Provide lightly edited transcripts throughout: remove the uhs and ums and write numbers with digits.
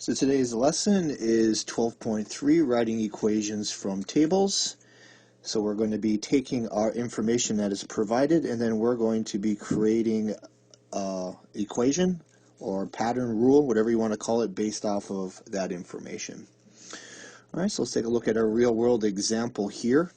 So today's lesson is 12.3, writing equations from tables. So we're going to be taking our information that is provided, and then we're going to be creating an equation or pattern rule, whatever you want to call it, based off of that information. All right, so let's take a look at our real world example here.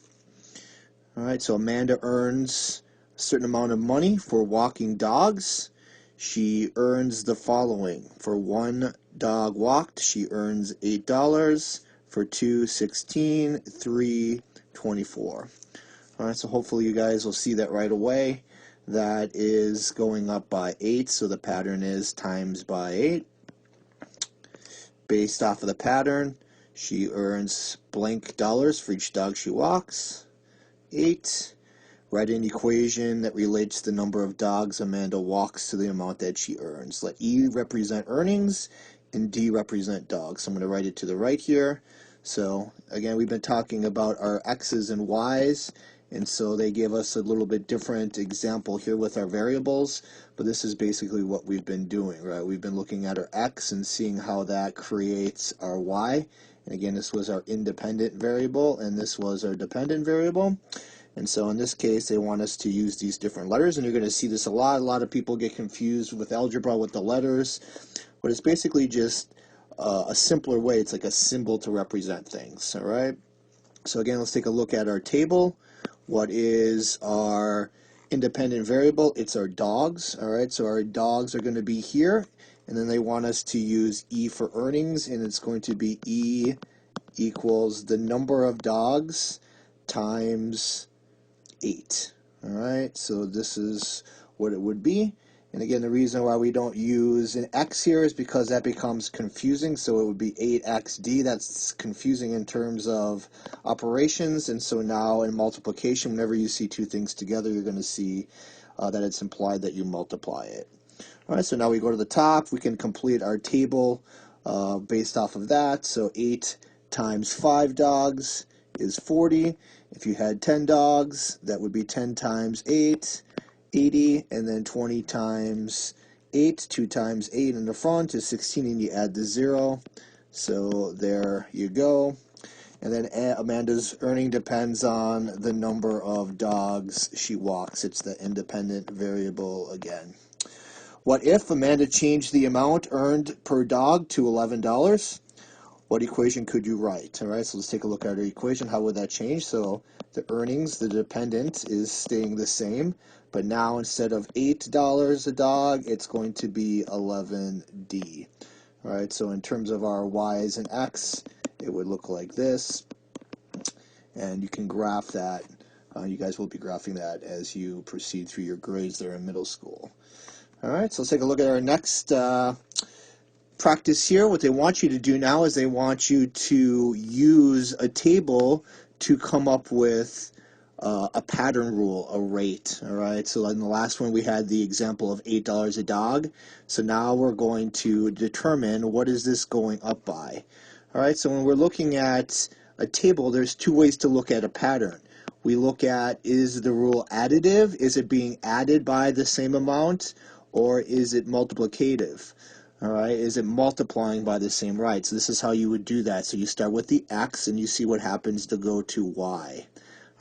All right, so Amanda earns a certain amount of money for walking dogs. She earns the following. For one dog walked, she earns $8. For two, 16. 3, 24. All right, so hopefully you guys will see that right away. That is going up by 8, so the pattern is times by 8. Based off of the pattern, she earns blank dollars for each dog she walks. 8. Write an equation that relates the number of dogs Amanda walks to the amount that she earns. Let E represent earnings and D represent dogs. So I'm going to write it to the right here. So again, we've been talking about our X's and Y's, and so they give us a little bit different example here with our variables, but this is basically what we've been doing, right? We've been looking at our X and seeing how that creates our Y. And again, this was our independent variable, and this was our dependent variable. And so in this case, they want us to use these different letters, and you're going to see this a lot. A lot of people get confused with algebra with the letters, but it's basically just a simpler way. It's like a symbol to represent things, all right? So again, let's take a look at our table. What is our independent variable? It's our dogs, all right? So our dogs are going to be here, and then they want us to use E for earnings, and it's going to be E equals the number of dogs times 8. All right, so this is what it would be. And again, the reason why we don't use an X here is because that becomes confusing. So it would be 8xd. That's confusing in terms of operations. And so now in multiplication, whenever you see two things together, you're going to see that it's implied that you multiply it. All right, so now we go to the top. We can complete our table based off of that. So 8 times 5 dogs is 40. If you had 10 dogs, that would be 10 times 8, 80, and then 20 times 8, 2 times 8 in the front is 16, and you add the 0. So there you go. And then Amanda's earning depends on the number of dogs she walks. It's the independent variable again. What if Amanda changed the amount earned per dog to $11? What equation could you write? All right, so let's take a look at our equation. How would that change? So the earnings, the dependent, is staying the same, but now instead of $8 a dog, it's going to be 11D. All right, so in terms of our Y's and X, it would look like this, and you can graph that. You guys will be graphing that as you proceed through your grades there in middle school. All right, so let's take a look at our next practice here. What they want you to do now is they want you to use a table to come up with a pattern rule, a rate. All right, so in the last one we had the example of $8 a dog. So now we're going to determine what is this going up by. All right, so when we're looking at a table, there's two ways to look at a pattern. We look at, is the rule additive? Is it being added by the same amount, or is it multiplicative? All right, is it multiplying by the same rate? So this is how you would do that. So you start with the X and you see what happens to go to Y.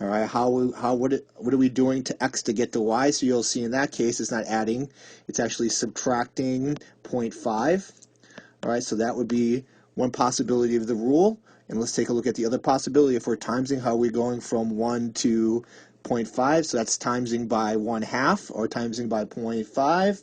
All right, what are we doing to X to get to Y? So you'll see in that case it's not adding, it's actually subtracting 0.5. All right, so that would be one possibility of the rule. And let's take a look at the other possibility. If we're timesing, how are we going from 1 to 0.5? So that's timesing by 1/2 or timesing by 0.5.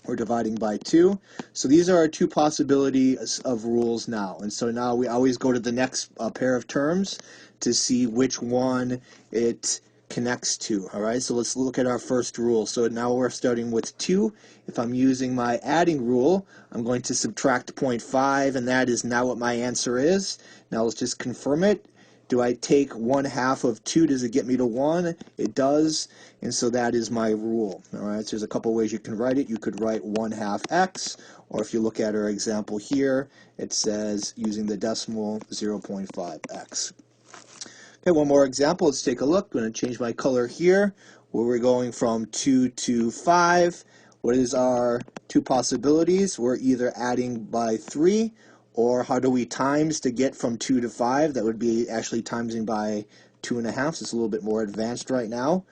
Or dividing by 2. So these are our two possibilities of rules now. And so now we always go to the next pair of terms to see which one it connects to. All right, so let's look at our first rule. So now we're starting with 2. If I'm using my adding rule, I'm going to subtract 0.5, and that is now what my answer is. Now let's just confirm it. Do I take 1/2 of 2? Does it get me to 1? It does, and so that is my rule. All right, so there's a couple ways you can write it. You could write 1/2 x, or if you look at our example here, it says using the decimal 0.5x. Okay, one more example. Let's take a look. I'm going to change my color here, where we're going from 2 to 5. What is our two possibilities? We're either adding by 3 Or how do we times to get from 2 to 5? That would be actually timesing by 2.5. So it's a little bit more advanced right now.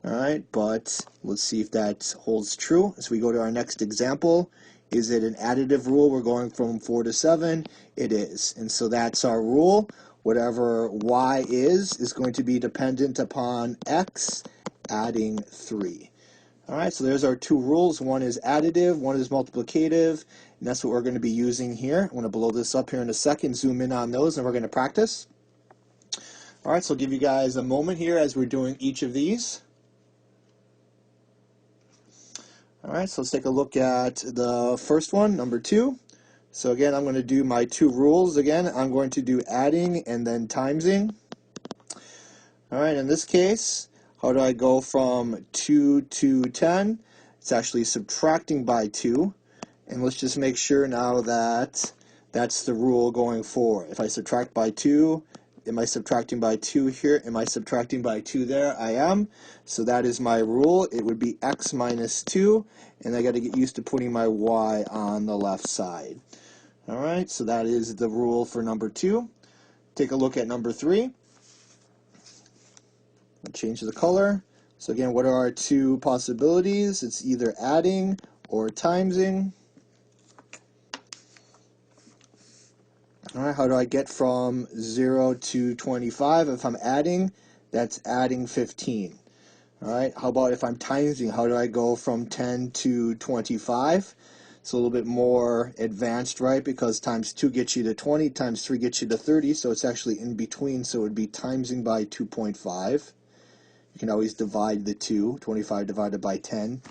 All right, but let's see if that holds true. As we go to our next example, is it an additive rule? We're going from 4 to 7. It is. And so that's our rule. Whatever y is going to be dependent upon x adding 3. All right, so there's our two rules. One is additive, one is multiplicative, and that's what we're going to be using here. I'm going to blow this up here in a second, zoom in on those, and we're going to practice. All right, so I'll give you guys a moment here as we're doing each of these. All right, so let's take a look at the first one, number 2. So again, I'm going to do my two rules again. I'm going to do adding and then timesing. All right, in this case, how do I go from 2 to 10? It's actually subtracting by 2. And let's just make sure now that that's the rule going forward. If I subtract by 2, am I subtracting by 2 here? Am I subtracting by 2 there? I am. So that is my rule. It would be x minus 2, and I got to get used to putting my y on the left side. All right, so that is the rule for number 2. Take a look at number 3. I'll change the color. So again, what are our two possibilities? It's either adding or timesing. All right, how do I get from 0 to 25? If I'm adding, that's adding 15. All right, how about if I'm timesing? How do I go from 10 to 25? It's a little bit more advanced, right? Because times 2 gets you to 20, times 3 gets you to 30, so it's actually in between, so it would be timesing by 2.5. You can always divide the 2, 25 divided by 10.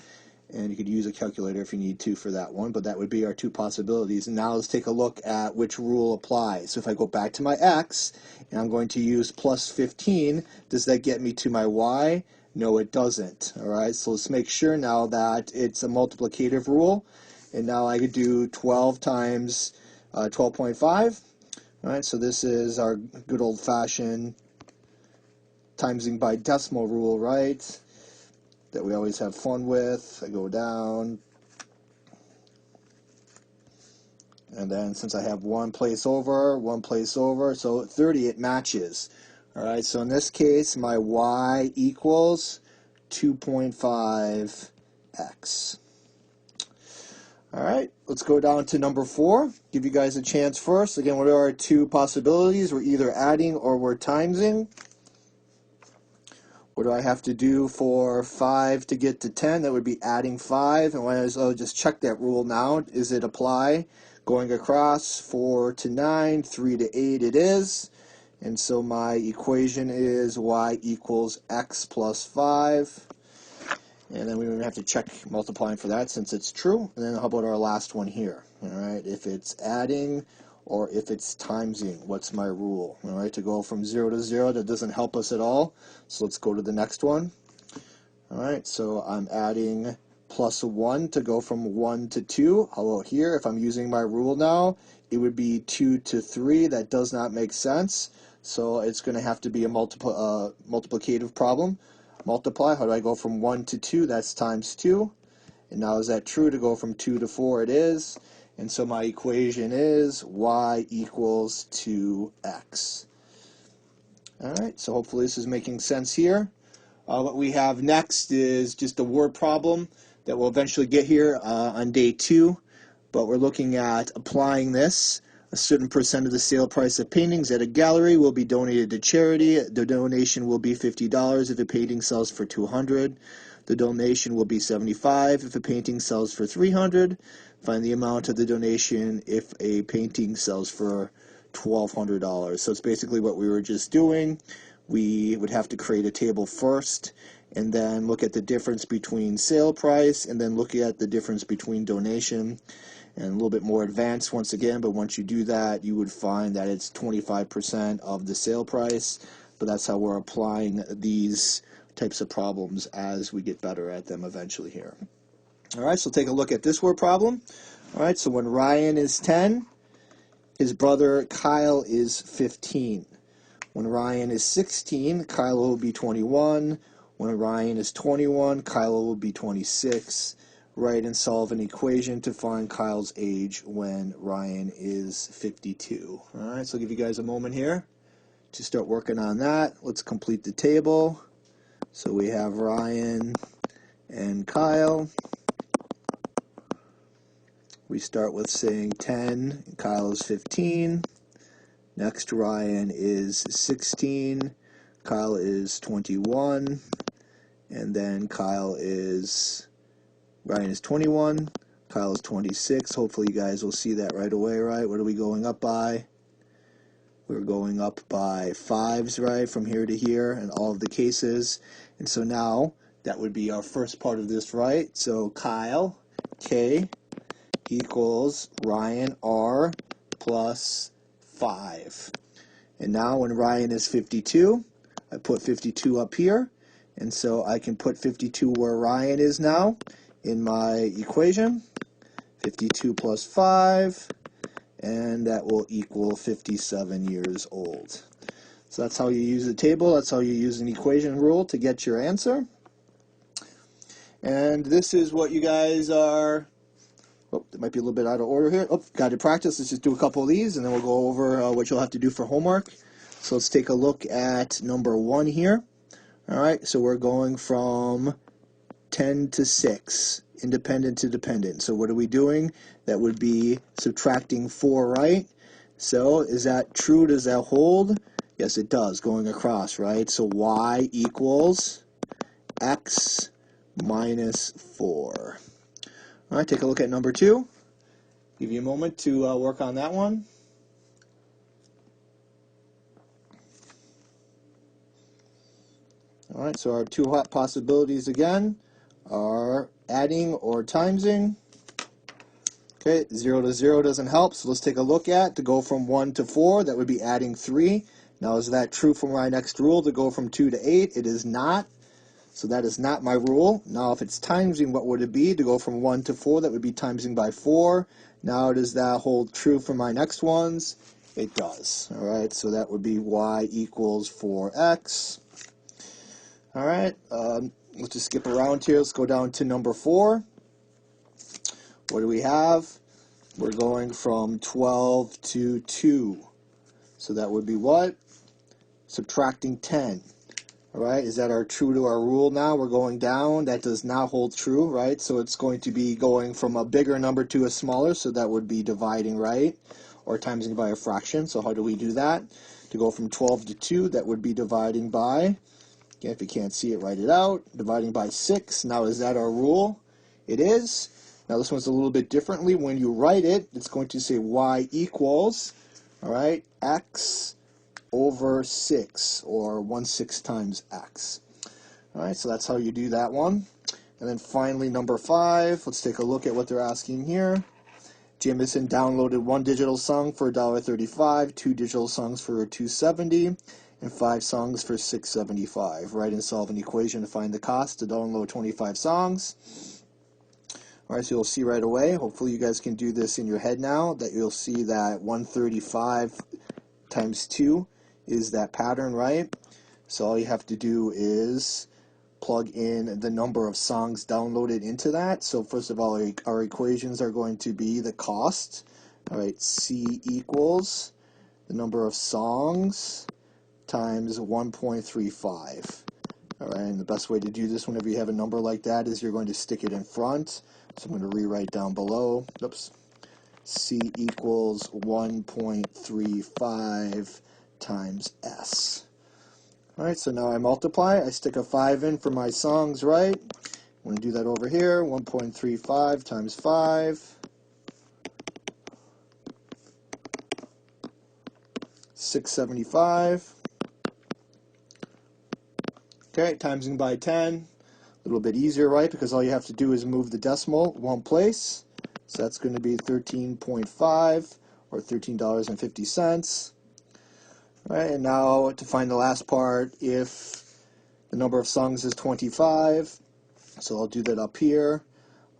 And you could use a calculator if you need to for that one, but that would be our two possibilities. And now let's take a look at which rule applies. So if I go back to my x, and I'm going to use plus 15, does that get me to my y? No, it doesn't. All right, so let's make sure now that it's a multiplicative rule. And now I could do 12 times 12.5. All right, so this is our good old-fashioned timesing by decimal rule, right? That we always have fun with. I go down, and then since I have one place over, so 30, it matches. All right, so in this case, my y equals 2.5x. All right, let's go down to number 4. Give you guys a chance first. Again, what are our two possibilities? We're either adding or we're timesing. What do I have to do for 5 to get to 10? That would be adding 5. And might as well just check that rule now. Is it apply? Going across 4 to 9, 3 to 8 it is. And so my equation is y equals x plus 5. And then we would have to check multiplying for that since it's true. And then how about our last one here? All right, if it's adding or if it's timesing, what's my rule? All right, to go from 0 to 0, that doesn't help us at all. So let's go to the next one. All right, so I'm adding plus 1 to go from 1 to 2. How about here? If I'm using my rule now, it would be 2 to 3. That does not make sense. So it's going to have to be a multiplicative problem. Multiply, how do I go from 1 to 2? That's times 2. And now is that true to go from 2 to 4? It is. And so my equation is y equals 2x. All right, so hopefully this is making sense here. What we have next is just a word problem that we'll eventually get here on day 2. But we're looking at applying this. A certain percent of the sale price of paintings at a gallery will be donated to charity. The donation will be $50 if a painting sells for $200. The donation will be $75 if a painting sells for $300. Find the amount of the donation if a painting sells for $1,200. So it's basically what we were just doing. We would have to create a table first and then look at the difference between sale price and then look at the difference between donation. And a little bit more advanced once again, but once you do that, you would find that it's 25% of the sale price. But that's how we're applying these types of problems as we get better at them eventually here. All right, so take a look at this word problem. All right, so when Ryan is 10, his brother Kyle is 15. When Ryan is 16, Kyle will be 21. When Ryan is 21, Kyle will be 26. write and solve an equation to find Kyle's age when Ryan is 52. Alright, so I'll give you guys a moment here to start working on that. Let's complete the table. So we have Ryan and Kyle. We start with saying 10, Kyle is 15. Next, Ryan is 16, Kyle is 21, and then Ryan is 21, Kyle is 26. Hopefully you guys will see that right away, right? What are we going up by? We're going up by 5s, right, from here to here in all of the cases. And so now that would be our first part of this, right? So Kyle, K, equals Ryan, R, plus 5. And now when Ryan is 52, I put 52 up here. And so I can put 52 where Ryan is now in my equation. 52 plus 5. And that will equal 57 years old. So that's how you use the table. That's how you use an equation rule to get your answer. And this is what you guys are... Oh, it might be a little bit out of order here. Oh, got to practice. Let's just do a couple of these, and then we'll go over what you'll have to do for homework. So let's take a look at number 1 here. All right, so we're going from 10 to 6, independent to dependent. So what are we doing? That would be subtracting 4, right? So is that true? Does that hold? Yes, it does, going across, right? So y equals x minus 4. All right, take a look at number 2. Give you a moment to work on that one. All right, so our two hot possibilities again are adding or timesing. Okay, 0 to 0 doesn't help, so let's take a look at to go from 1 to 4. That would be adding 3. Now, is that true for my next rule to go from 2 to 8? It is not. So that is not my rule. Now, if it's timesing, what would it be? To go from 1 to 4, that would be timesing by 4. Now, does that hold true for my next ones? It does. All right, so that would be y equals 4x. All right, let's just skip around here. Let's go down to number 4. What do we have? We're going from 12 to 2. So that would be what? Subtracting 10. All right, is that true to our rule now? We're going down. That does not hold true, right? So it's going to be going from a bigger number to a smaller, so that would be dividing, right? Or timesing by a fraction. So how do we do that? To go from 12 to 2, that would be dividing by, again, if you can't see it, write it out, dividing by 6. Now, is that our rule? It is. Now, this one's a little bit differently. When you write it, it's going to say y equals, all right, x over 6, or 1/6 times x. All right, so that's how you do that one. And then finally, number 5, let's take a look at what they're asking here. Jamison downloaded 1 digital song for $1.35, 2 digital songs for $2.70, and 5 songs for $6.75. Write and solve an equation to find the cost to download 25 songs. All right, so you'll see right away. Hopefully you guys can do this in your head now, that you'll see that 135 times 2 is that pattern, right? So all you have to do is plug in the number of songs downloaded into that. So first of all, our equations are going to be the cost. All right, C equals the number of songs times 1.35. All right, and the best way to do this whenever you have a number like that is you're going to stick it in front. So I'm going to rewrite down below. Oops. C equals 1.35 times S. All right, so now I multiply. I stick a 5 in for my songs, right? I'm going to do that over here. 1.35 times 5. 675. Okay, timesing by 10. A little bit easier, right? Because all you have to do is move the decimal one place. So that's going to be 13.5 or $13.50. Right, and now to find the last part, if the number of songs is 25, so I'll do that up here.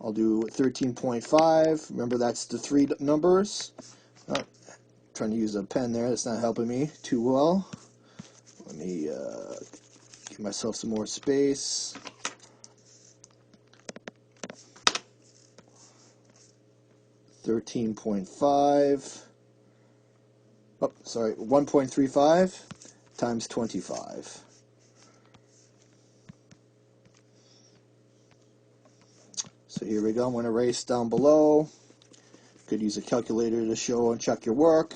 I'll do 13.5. Remember, that's the 3 numbers. Oh, trying to use a pen there. That's not helping me too well. Let me give myself some more space. 13.5, oh, sorry, 1.35 times 25. So here we go. I'm going to erase down below. Could use a calculator to show and check your work,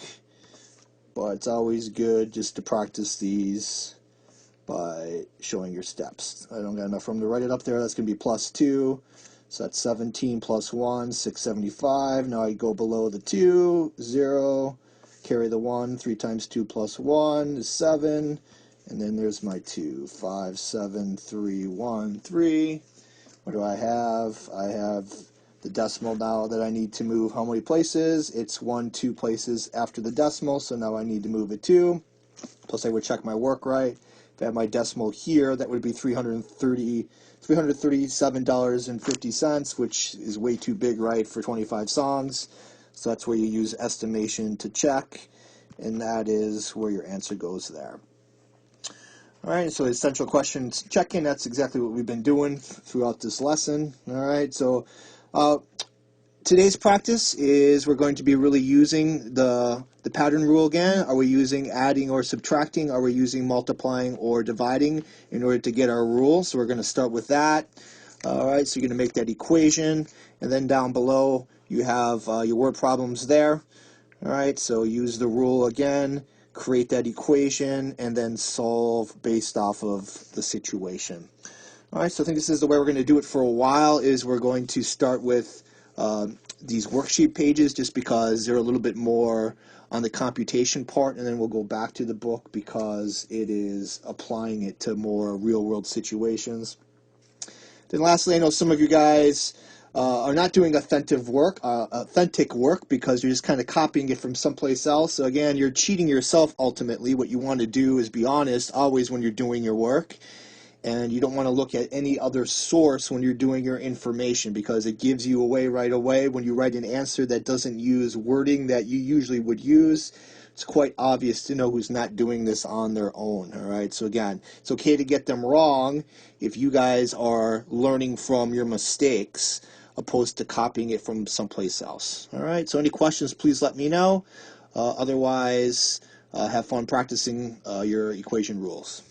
but it's always good just to practice these by showing your steps. I don't got enough room to write it up there. That's going to be plus 2. So that's 17 plus 1, 675. Now I go below the 2, 0, carry the 1, 3 times 2 plus 1 is 7, and then there's my 2, 5, 7, 3, 1, 3. What do I have? I have the decimal now that I need to move how many places? It's 1, 2 places after the decimal, so now I need to move it 2. Plus I would check my work right. If I have my decimal here, that would be $337.50, which is way too big, right, for 25 songs. So that's where you use estimation to check, and that is where your answer goes there. All right, so essential questions checking, that's exactly what we've been doing throughout this lesson. All right, so today's practice is we're going to be really using the pattern rule again. Are we using adding or subtracting? Are we using multiplying or dividing in order to get our rule? So we're going to start with that. All right, so you're going to make that equation, and then down below you have your word problems there. All right, so use the rule again, create that equation, and then solve based off of the situation. All right, so I think this is the way we're going to do it for a while, is we're going to start with these worksheet pages just because they're a little bit more on the computation part, and then we'll go back to the book because it is applying it to more real-world situations. Then lastly, I know some of you guys are not doing authentic work because you're just kind of copying it from someplace else. So again, you're cheating yourself ultimately. What you want to do is be honest always when you're doing your work. And you don't want to look at any other source when you're doing your information because it gives you away right away. When you write an answer that doesn't use wording that you usually would use, it's quite obvious to know who's not doing this on their own. All right, so again, it's okay to get them wrong if you guys are learning from your mistakes opposed to copying it from someplace else. All right, so any questions, please let me know. Otherwise, have fun practicing your equation rules.